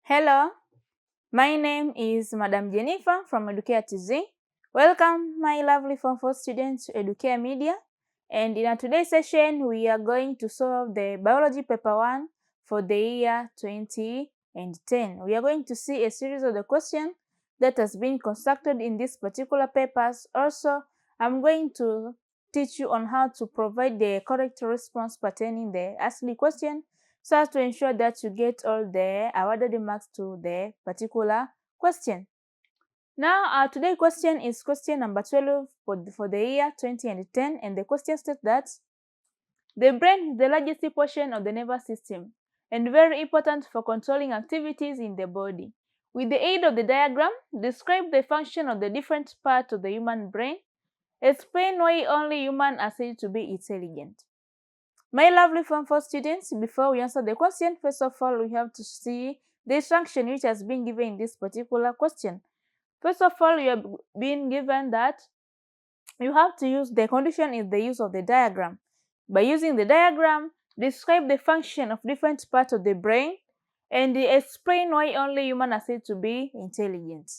Hello, my name is Madam Jennifer from Educare TZ. Welcome, my lovely Form 4 students to Educare Media. And in our today's session, we are going to solve the Biology Paper 1 for the year 2010. We are going to see a series of the questions that has been constructed in these particular papers. Also, I'm going to teach you on how to provide the correct response pertaining the asked question, so as to ensure that you get all the awarded marks to the particular question. Now, today's question is question number 12 for the year 2010, and the question states that the brain is the largest portion of the nervous system and very important for controlling activities in the body. With the aid of the diagram, describe the function of the different parts of the human brain. Explain why only humans are said to be intelligent. My lovely Form 4 students, before we answer the question, first of all, we have to see the instruction which has been given in this particular question. First of all, you have been given that you have to use the condition is the use of the diagram. By using the diagram, describe the function of different parts of the brain and explain why only humans are said to be intelligent.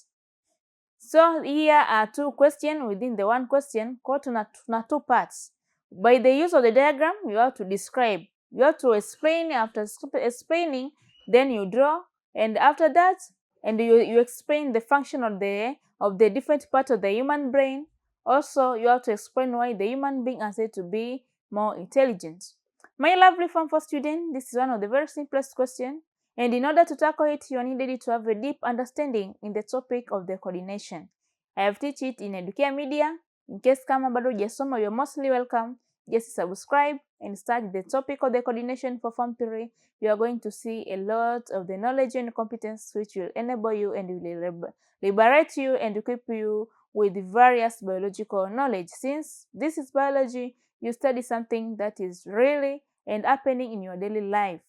So here are two questions within the one question, called two parts. By the use of the diagram, you have to describe. You have to explain. After explaining, then you draw, and after that, and you explain the function of the different parts of the human brain. Also, you have to explain why the human being are said to be more intelligent. My lovely Form 4 student, this is one of the very simplest questions. And in order to tackle it, you are needed to have a deep understanding in the topic of the coordination. I have taught it in Educare Media. In case kama bado hujasoma, you're mostly welcome. Just subscribe and start the topic of the coordination for Form 3. You are going to see a lot of the knowledge and competence which will enable you and will liberate you and equip you with various biological knowledge. Since this is biology, you study something that is really and happening in your daily life.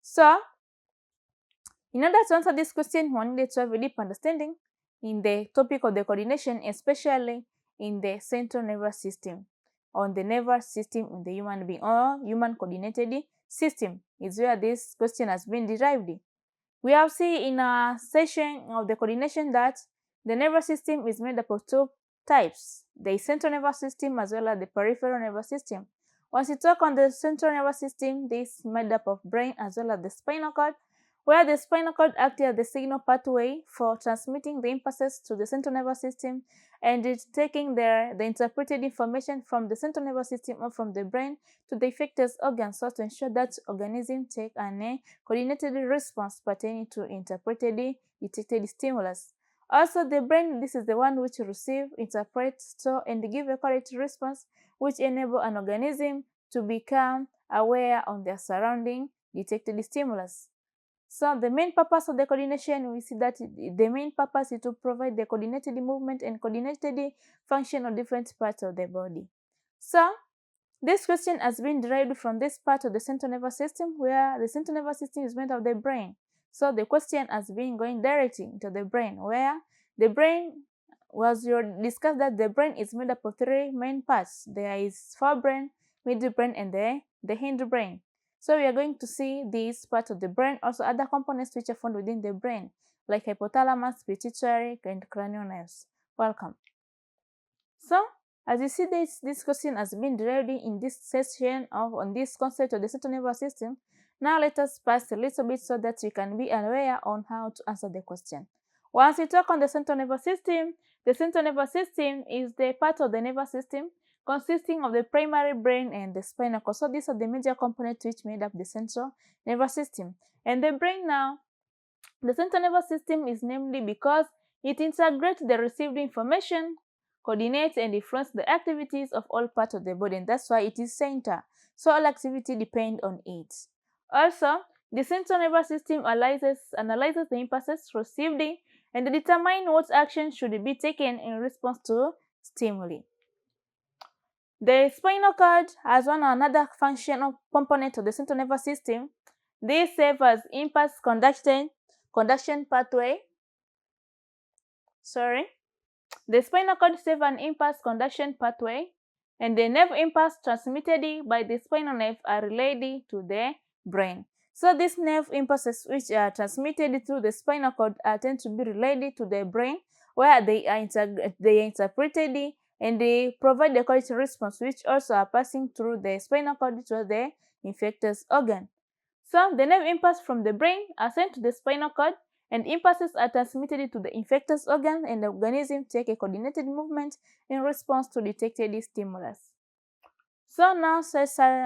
So, in order to answer this question, one needs to have a deep understanding in the topic of the coordination, especially in the central nervous system, on the nervous system in the human being, or human coordinated system is where this question has been derived. We have seen in a session of the coordination that the nervous system is made up of two types, the central nervous system as well as the peripheral nervous system. Once you talk on the central nervous system, this is made up of brain as well as the spinal cord, where the spinal cord acts as the signal pathway for transmitting the impulses to the central nervous system, and it's taking the interpreted information from the central nervous system or from the brain to the effector organs, so to ensure that organism take an coordinated response pertaining to interpreted detected stimulus. Also, the brain, this is the one which receive, interpret, store, and give a correct response, which enable an organism to become aware of their surrounding detected stimulus. So the main purpose of the coordination, we see that the main purpose is to provide the coordinated movement and coordinated function of different parts of the body. So this question has been derived from this part of the central nervous system, where the central nervous system is made of the brain. So the question has been going directly into the brain, where the brain was discussed that the brain is made up of three main parts. There is forebrain, midbrain, and the hindbrain. So we are going to see this part of the brain, also other components which are found within the brain, like hypothalamus, pituitary, and cranial nerves. Welcome. So, as you see, this question has been derived in this session on this concept of the central nervous system. Now let us pass a little bit so that you can be aware on how to answer the question. Once we talk on the central nervous system is the part of the nervous system consisting of the primary brain and the spinal cord. So these are the major components which made up the central nervous system. And the brain now, the central nervous system is namely because it integrates the received information, coordinates and influence the activities of all parts of the body, and that's why it is center. So all activity depend on it. Also, the central nervous system analyzes the impulses received and determine what action should be taken in response to stimuli. The spinal cord has another functional component of the central nervous system. They serve as impulse conduction pathway. The spinal cord serves an impulse conduction pathway, and the nerve impulse transmitted by the spinal nerve are relayed to the brain. So these nerve impulses, which are transmitted through the spinal cord, tend to be relayed to the brain, where they are interpreted and they provide the correct response, which also are passing through the spinal cord to the effectors organ. So the nerve impulse from the brain are sent to the spinal cord, and impulses are transmitted to the effectors organ, and the organism take a coordinated movement in response to detected stimulus. So now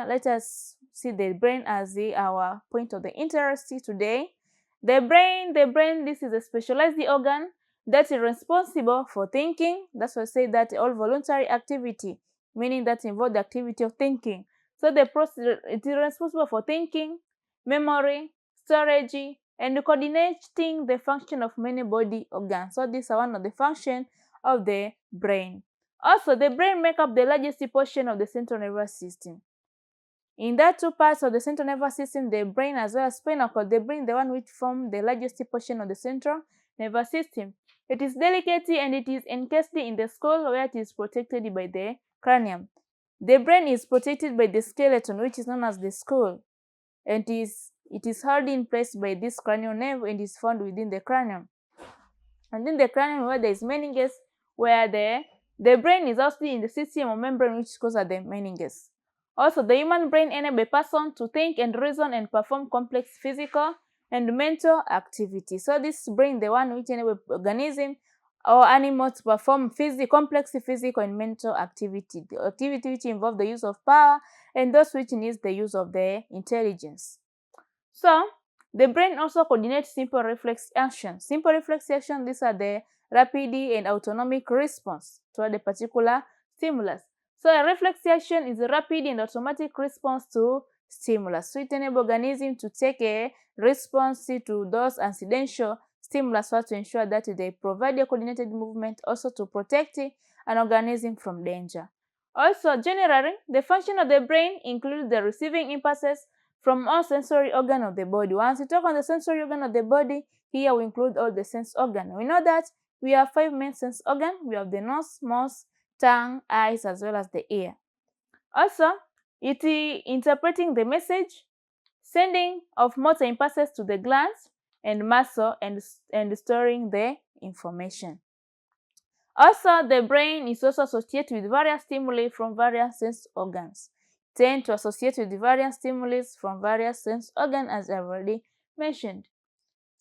let us see the brain as our point of the interest today. The brain, this is a specialized organ that is responsible for thinking. That's why I say that all voluntary activity, meaning that involve the activity of thinking. So the process, it is responsible for thinking, memory, storage, and coordinating the function of many body organs. So these are one of the functions of the brain. Also, the brain makes up the largest portion of the central nervous system. In that two parts of the central nervous system, the brain as well as spinal cord, the brain, the one which forms the largest portion of the central nervous system. It is delicate and it is encased in the skull, where it is protected by the cranium. The brain is protected by the skeleton, which is known as the skull, and it is held in place by this cranial nerve and is found within the cranium. And in the cranium, where there is meninges, where the brain is also in the system of membrane, which causes the meninges. Also, the human brain enables a person to think and reason and perform complex physical and mental activity. So this brain, the one which enables organism or animal to perform complex physical and mental activity, the activity which involve the use of power and those which needs the use of the intelligence. So the brain also coordinates simple reflex action. Simple reflex action, these are the rapid and autonomic response to a particular stimulus. So a reflex action is a rapid and automatic response to stimulus. So it enables organism to take a response to those incidental stimulus to ensure that they provide a coordinated movement, also to protect an organism from danger. Also, generally, the function of the brain includes the receiving impulses from all sensory organs of the body. Once we talk on the sensory organ of the body, here we include all the sense organs. We know that we have 5 main sense organs. We have the nose, mouth, tongue, eyes, as well as the ear. Also, it is interpreting the message, sending of motor impulses to the glands and muscle, and storing the information. Also, the brain is also associated with various stimuli from various sense organs. Tend to associate with various stimuli from various sense organs, as I already mentioned.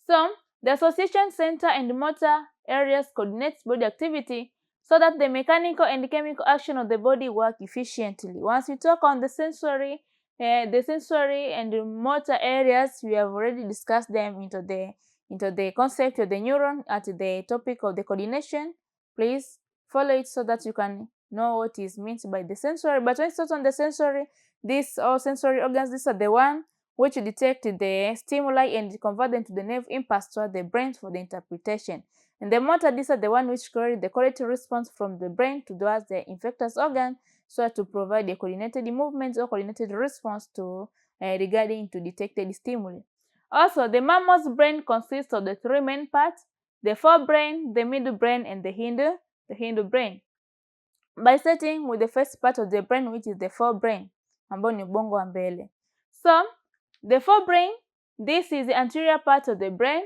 So, the association center and motor areas coordinate body activity so that the mechanical and chemical action of the body work efficiently. Once we talk on the sensory and the motor areas, we have already discussed them into the concept of the neuron at the topic of the coordination. Please follow it so that you can know what is meant by the sensory. But when it's on the sensory, these all sensory organs, these are the one which detect the stimuli and convert them to the nerve impulse toward the brain for the interpretation. And the motor, these are the one which carry the correct response from the brain towards the effectors organ, so as to provide a coordinated movement or coordinated response to regarding to detected stimuli. Also, the mammal's brain consists of the 3 main parts: the forebrain, the middle brain, and the hind brain. By starting with the first part of the brain, which is the forebrain, ambao ni ubongo wa mbele. So, the forebrain, this is the anterior part of the brain.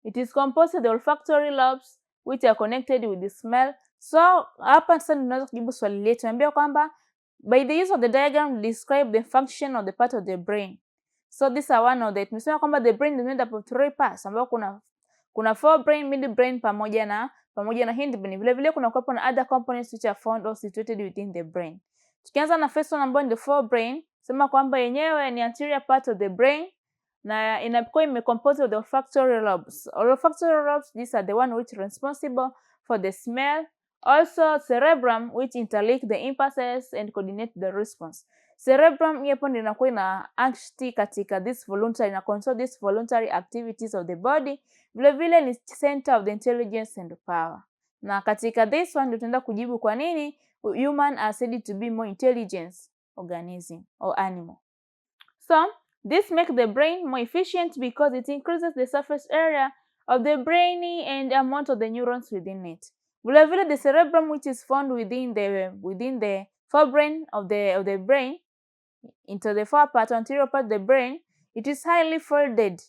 It is composed of the olfactory lobes which are connected with the smell. So, hapa sasa tunaweza kujibu swali letu. Tunaambia kwamba by the use of the diagram describe the function of the part of the brain. So, these are one of the, tumesema kwamba the brain is made up of 3 parts, ambao kuna forebrain, middle brain pamoja na hind brain. Vile vile kuna kuwepo na other components which are found or situated within the brain. Tukianza na first one ambayo ni the forebrain, sema kwamba yenyewe ni anterior part of the brain na inakuwa imecomposed of the olfactory lobes. Olfactory lobes, these are the one which are responsible for the smell. Also cerebrum, which interlink the impulses and coordinate the response. Cerebrum hapo ndio inakuwa ina act katika this voluntary na control this voluntary activities of the body. Vile vile ni center of the intelligence and power. Na katika this one ndio tunaenda kujibu kwa nini human are said to be more intelligent organism or animal. So, this makes the brain more efficient because it increases the surface area of the brain and amount of the neurons within it. Vile vile the cerebrum, which is found within the forebrain of the brain, into the far part, anterior part of the brain, it is highly folded.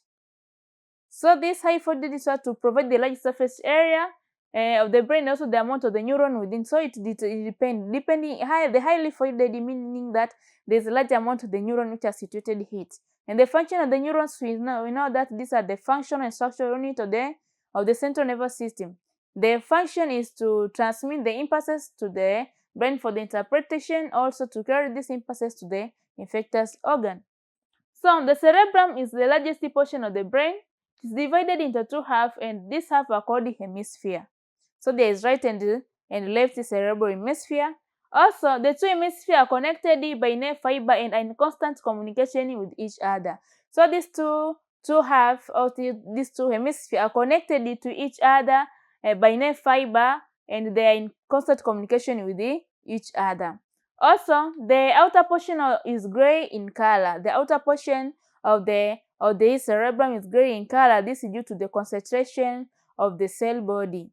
So this high folded is to provide the large surface area of the brain, also the amount of the neuron within. So it depends. The highly folded meaning that there is a large amount of the neuron which are situated here. And the function of the neurons, we know that these are the functional and structural unit of the central nervous system. Their function is to transmit the impulses to the brain for the interpretation, also to carry these impulses to the effectors organ. So the cerebrum is the largest portion of the brain. It is divided into two halves, and these halves are called hemisphere. So there is right and left cerebral hemisphere. Also, the two hemispheres are connected by nerve fiber and are in constant communication with each other. So these two halves of these two hemispheres are connected to each other by nerve fiber, and they are in constant communication with each other. Also, the outer portion is gray in color. The outer portion of the cerebrum is gray in color. This is due to the concentration of the cell body.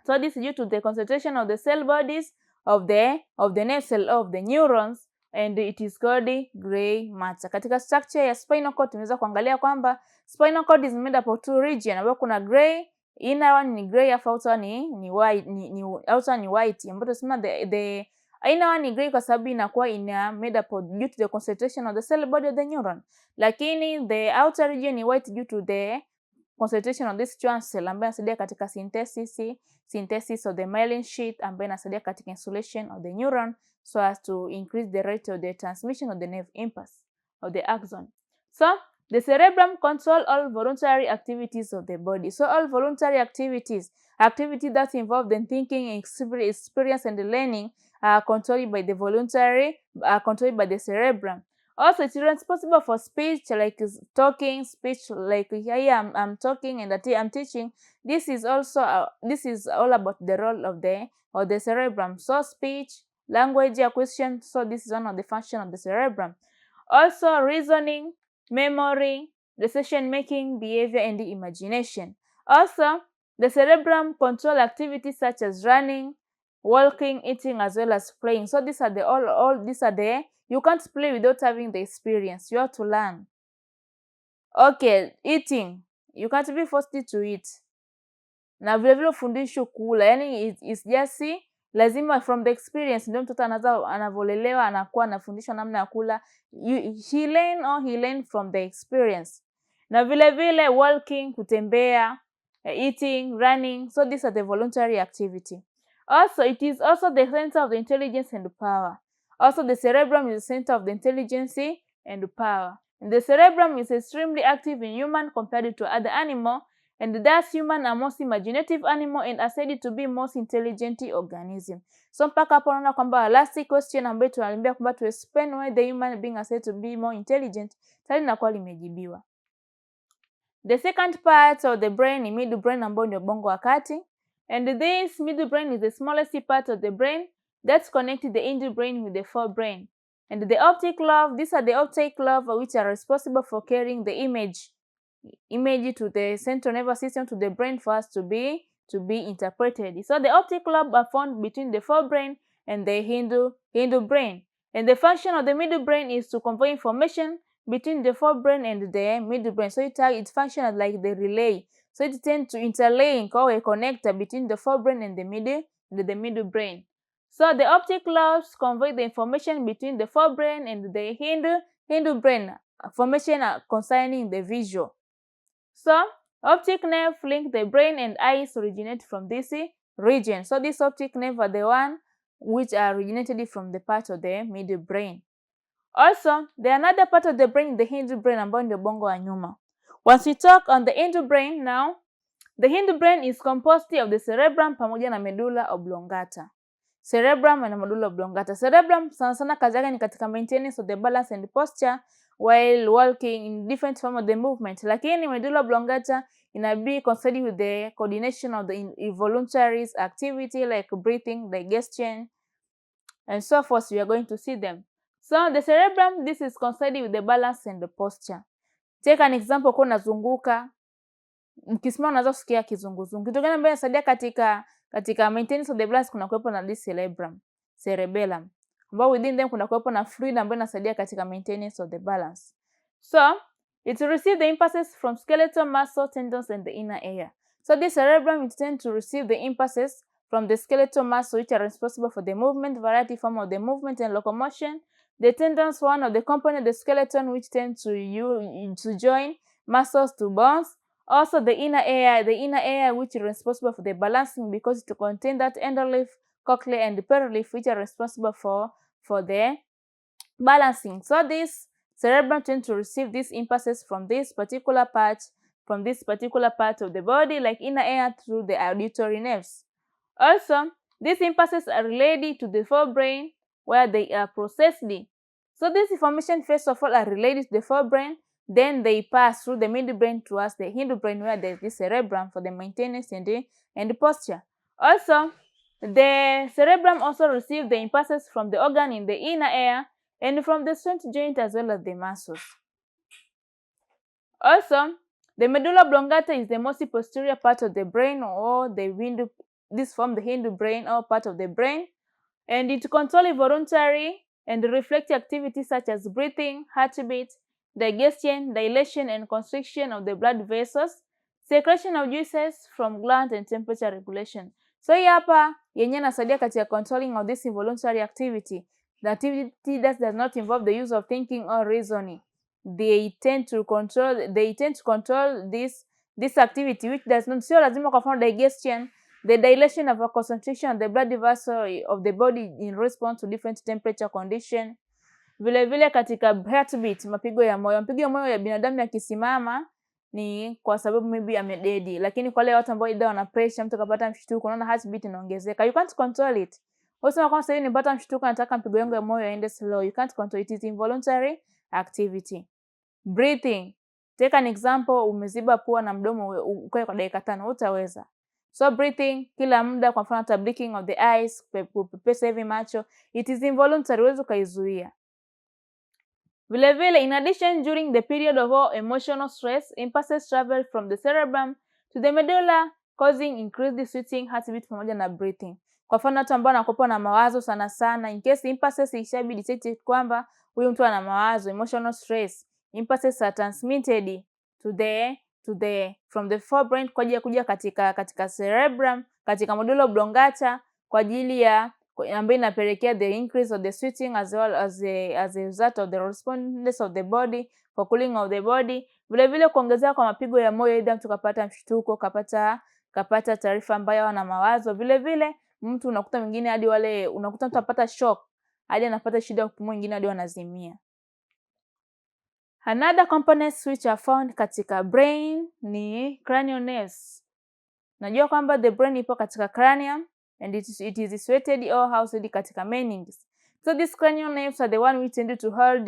So this is due to the concentration of the cell bodies of the nerve cell of the neurons, and it is called gray matter. Katika structure ya spinal cord tunaweza kuangalia kwamba spinal cord is made up of two regions, ambapo kuna gray, inner one ni gray, afu outer ni white, outer ni white, ambapo tunasema the inner one ni gray kwa sababu inakuwa made up due to the concentration of the cell body of the neuron, lakini the outer region ni white due to the concentration of this schwann cell ambayo inasaidia katika synthesis of the myelin sheath, ambayo inasaidia katika insulation of the neuron so as to increase the rate of the transmission of the nerve impulse of the axon. So the cerebrum control all voluntary activities of the body. So all voluntary activities that involve the thinking, experience and learning are controlled by the cerebrum. Also, it is responsible for speech, like talking, speech like here I'm talking and I'm teaching. This is all about the role of the cerebrum. So speech, language acquisition. So this is one of the functions of the cerebrum. Also reasoning, memory, decision making, behavior, and imagination. Also, the cerebrum control activities such as running, walking, eating, as well as playing. So these are you can't play without having the experience. You have to learn. Okay, eating. You can't be forced to eat. Na vile vile ufundishwe kula. Yani it's just lazima from the experience ndio mtoto anavolelewa anakuwa anafundishwa namna ya kula. He learn from the experience. Na vile vile walking, kutembea, eating, running. So these are the voluntary activity. Also, it is also the center of the intelligence and power. Also, the cerebrum is the center of the intelligence and power. And the cerebrum is extremely active in human compared to other animal, and thus human are most imaginative animal and are said to be most intelligent organism. So mpaka hapo unaona kwamba last question ambayo tunaliambia kwamba to explain why the human being are said to be more intelligent, tayari linakuwa limejibiwa. The second part of the brain ni middle brain, ambayo ndio bongo wa kati, and this middle brain is the smallest part of the brain that's connected the inner brain with the forebrain. And the optic lobe, these are the optic lobe which are responsible for carrying the image to the central nervous system, to the brain for us to be interpreted. So the optic lobe are found between the forebrain and the hindu brain. And the function of the middle brain is to convey information between the forebrain and the middle brain. So it functions like the relay. So it tends to interlink or a connector between the forebrain and the middle brain. So the optic lobes convey the information between the forebrain and the hindu brain, information concerning the visual. So optic nerve link the brain and eyes originate from this region. So these optic nerve are the one which are originated from the part of the middle brain. Also, the another part of the brain, the hindu brain, ambayo ndio bongo wa nyuma. Once we talk on the hindu brain now, the hindu brain is composed of the cerebrum pamoja na medulla oblongata. Cerebrum and medulla oblongata. Cerebrum sana sana kazi yake ni katika maintenance of the balance and posture while walking in different form of the movement. Lakini medulla oblongata be concerned with the coordination of the involuntary activity like breathing, digestion, and so forth. We are going to see them. So the cerebrum, this is concerned with the balance and the posture. Take an example, kwa unazunguka, mkisimama unaweza kusikia kizunguzungu. Kitu gani ambacho inasaidia katika maintenance of the balance? Kuna kuwepo na this cerebellum, ambao within them kuna kuwepo na fluid ambayo inasaidia katika maintenance of the balance. So it will receive the impulses from skeletal muscle, tendons, and the inner ear. So the cerebrum is tend to receive the impulses from the skeletal muscle, which are responsible for the movement, variety form of the movement and locomotion. The tendons, one of the component of the skeleton, which tend to join muscles to bones. Also the inner ear which is responsible for the balancing, because it contains that endoleaf, cochlea, and the perileaf, which are responsible for the balancing. So this cerebrum tends to receive these impulses from this particular part of the body, like inner ear, through the auditory nerves. Also, these impulses are relayed to the forebrain, where they are processed. So this information first of all are relayed to the forebrain, then they pass through the midbrain towards the hindbrain, where there is the cerebrum for the maintenance and the posture. Also, the cerebrum also receives the impulses from the organ in the inner ear and from the strength joint as well as the muscles. Also, the medulla oblongata is the most posterior part of the brain, or this form the hindbrain or part of the brain, and it controls voluntary and reflective activities such as breathing, heartbeat, digestion, dilation and constriction of the blood vessels, secretion of juices from glands and temperature regulation. So hii hapa yenyewe inasaidia katika controlling of this involuntary activity. The activity that does not involve the use of thinking or reasoning. They tend to control this activity, which does not, sio lazima kwa mfano digestion, the dilation of a concentration of the blood vessel of the body in response to different temperature condition. Vile vile katika heartbeat, mapigo ya moyo ya binadamu yakisimama ni kwa sababu maybe amededi, lakini kwa wale watu ambao ida wana pressure, mtu kapata mshtuko, unaona heartbeat inaongezeka, you can't control it. Usema kama sasa hivi nipata mshtuko, nataka mpigo yangu ya moyo yaende slow, you can't control it. It is involuntary activity. Breathing, take an example, umeziba pua na mdomo ukae kwa dakika 5, utaweza. So breathing kila muda, kwa mfano hata blinking of the eyes, kupepesa hivi macho, it is involuntary, huwezi ukaizuia. Vile vile, in addition, during the period of emotional stress, impulses travel from the cerebrum to the medulla, causing increased sweating, heartbeat pamoja na breathing. Kwa mfano watu ambao wanakuwa na mawazo sana, in case impulses ishabi detected kwamba huyu mtu ana mawazo, emotional stress, impulses are transmitted from the forebrain kuja katika cerebrum, katika medulla oblongata kwa ajili ya ambayo inapelekea the increase of the sweating as well as a result of the response of the body for cooling of the body. Vile vile kuongezeka kwa mapigo ya moyo, either mtu kapata mshtuko, kapata taarifa ambayo ana mawazo. Vile vile mtu unakuta mwingine hadi unakuta mtu apata shock, hadi anapata shida ya kupumua, mwingine hadi wanazimia. Another components which are found katika brain ni cranial nerves. Najua kwamba the brain ipo katika cranium and it is situated or housed katika meninges. So these cranial nerves are the one which tend to hold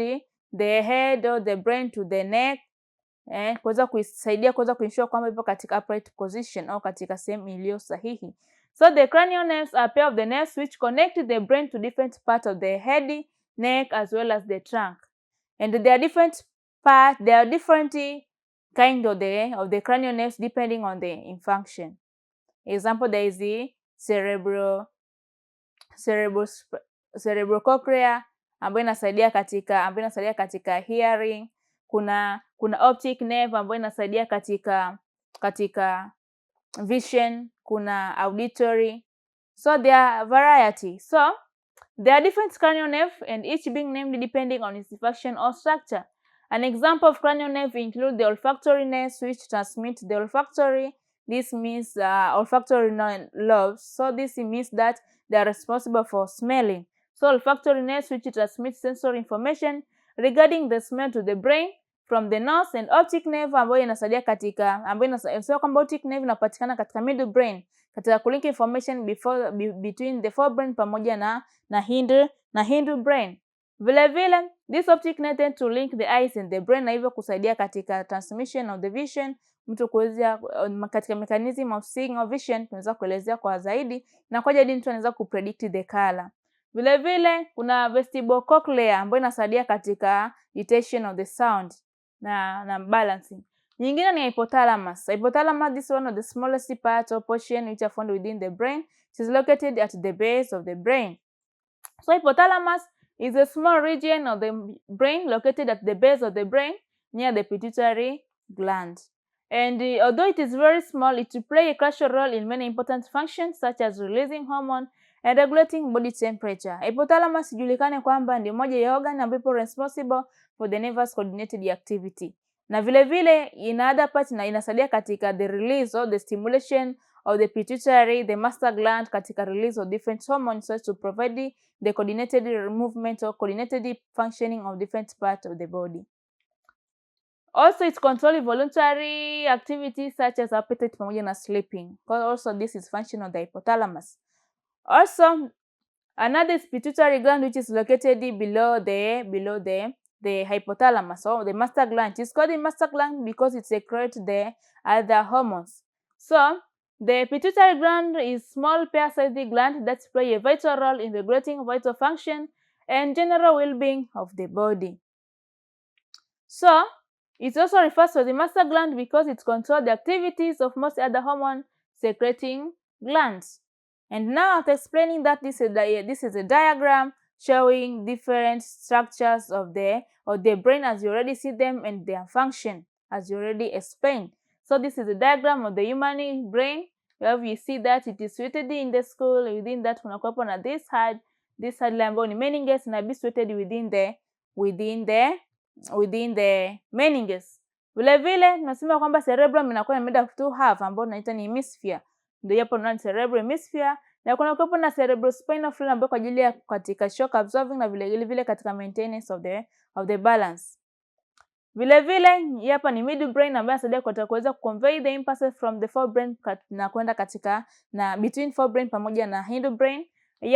the head or the brain to the neck, kuweza kuisaidia kuweza kuensure kwamba ipo katika upright position au katika sehemu iliyo sahihi. So the cranial nerves are pair of the nerves which connect the brain to different parts of the head, neck as well as the trunk. And there are different kind of the cranial nerves depending on the function. Example, there is the cerebrocochlear ambayo inasaidia katika hearing. Kuna optic nerve ambayo inasaidia katika vision, kuna auditory. So there are variety. So there are different cranial nerve and each being named depending on its function or structure. An example of cranial nerve include the olfactory nerves which transmit the olfactory. This means olfactory lobes. So this means that they are responsible for smelling. So olfactory nerves which transmit sensory information regarding the smell to the brain from the nose, and optic nerve ambayo inasaidia kwamba optic nerve inapatikana katika middle brain katika kulink information between the forebrain pamoja na hindbrain. Vile vile this optic nerve tend to link the eyes and the brain, na hivyo kusaidia katika transmission of the vision. Mtu kuweza katika mechanism of seeing or vision tunaweza kuelezea kwa zaidi, na kwa jadi mtu anaweza kupredict the color. Vile vile kuna vestibulocochlear ambayo inasaidia katika detection of the sound na balancing. Nyingine ni hypothalamus. Hypothalamus, this is one of the smallest part or portion which are found within the brain. It is located at the base of the brain. So hypothalamus is a small region of the brain located at the base of the brain, near the pituitary gland. And although it is very small, it will play a crucial role in many important functions such as releasing hormone and regulating body temperature. Hypothalamus ijulikane kwamba ndio moja ya organ ambayo ipo responsible for the nervous coordinated activity. Na vile vile ina other part na inasaidia katika the release or the stimulation of the pituitary, the master gland katika release of different hormones so to provide the coordinated movement or coordinated functioning of different parts of the body. Also, it controls voluntary activities such as appetite pamoja na sleeping. Also, this is function of the hypothalamus. Also, another is pituitary gland which is located below the hypothalamus or the master gland. It's called the master gland because it secretes the other hormones. So, the pituitary gland is small pear-sized gland that play a vital role in regulating vital function and general well-being of the body. So, it also refers to the master gland because it controls the activities of most other hormone secreting glands. And now after explaining that, this is a diagram showing different structures of the brain as you already see them and their function as you already explained. So this is a diagram of the human brain where you see that it is situated in the skull. Within that kunakuwepo na this side ambayo ni meninges na be situated within the meninges. Vile vile tunasema kwamba cerebrum inakuwa made of two half ambayo tunaita ni hemisphere. Ndio hapo tunaona cerebral hemisphere na kuna kuwepo na cerebrospinal fluid ambayo kwa ajili ya katika shock absorbing na vile vile katika maintenance of the balance. Vile vile hapa ni midbrain ambayo inasaidia kwa kuweza convey the impulses from the forebrain na kwenda katika na between forebrain pamoja na hindbrain.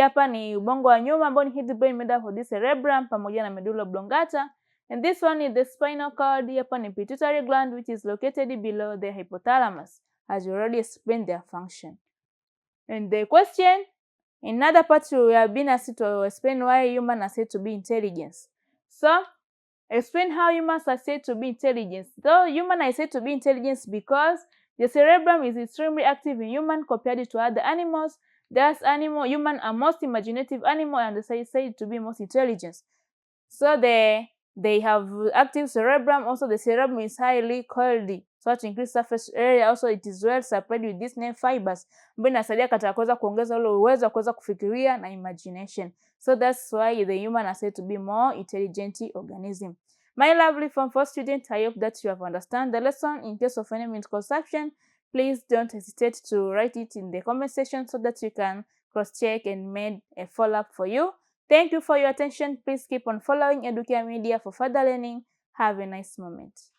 Hapa ni ubongo wa nyuma ambao ni hindbrain made up of the cerebrum pamoja na medulla oblongata. And this one is the spinal cord. Hapa ni pituitary gland which is located below the hypothalamus as you already explained their function. And the question, in other parts we have been asked to explain why humans are said to be intelligent. So, explain how humans are said to be intelligent. Though humans are said to be intelligent because the cerebrum is extremely active in humans compared to other animals. Thus, humans are most imaginative animal and said to be most intelligent. So they have active cerebrum. Also, the cerebrum is highly coiled, so to increase surface area. Also, it is well supplied with these nerve fibers ambayo inasaidia katika kuweza kuongeza ule uwezo wa kuweza kufikiria na imagination. So that's why the human are said to be more intelligent organism. My lovely Form 4 students, I hope that you have understand the lesson. In case of any misconception, please don't hesitate to write it in the comment section so that you can cross-check and make a follow-up for you. Thank you for your attention. Please keep on following Educare Media for further learning. Have a nice moment.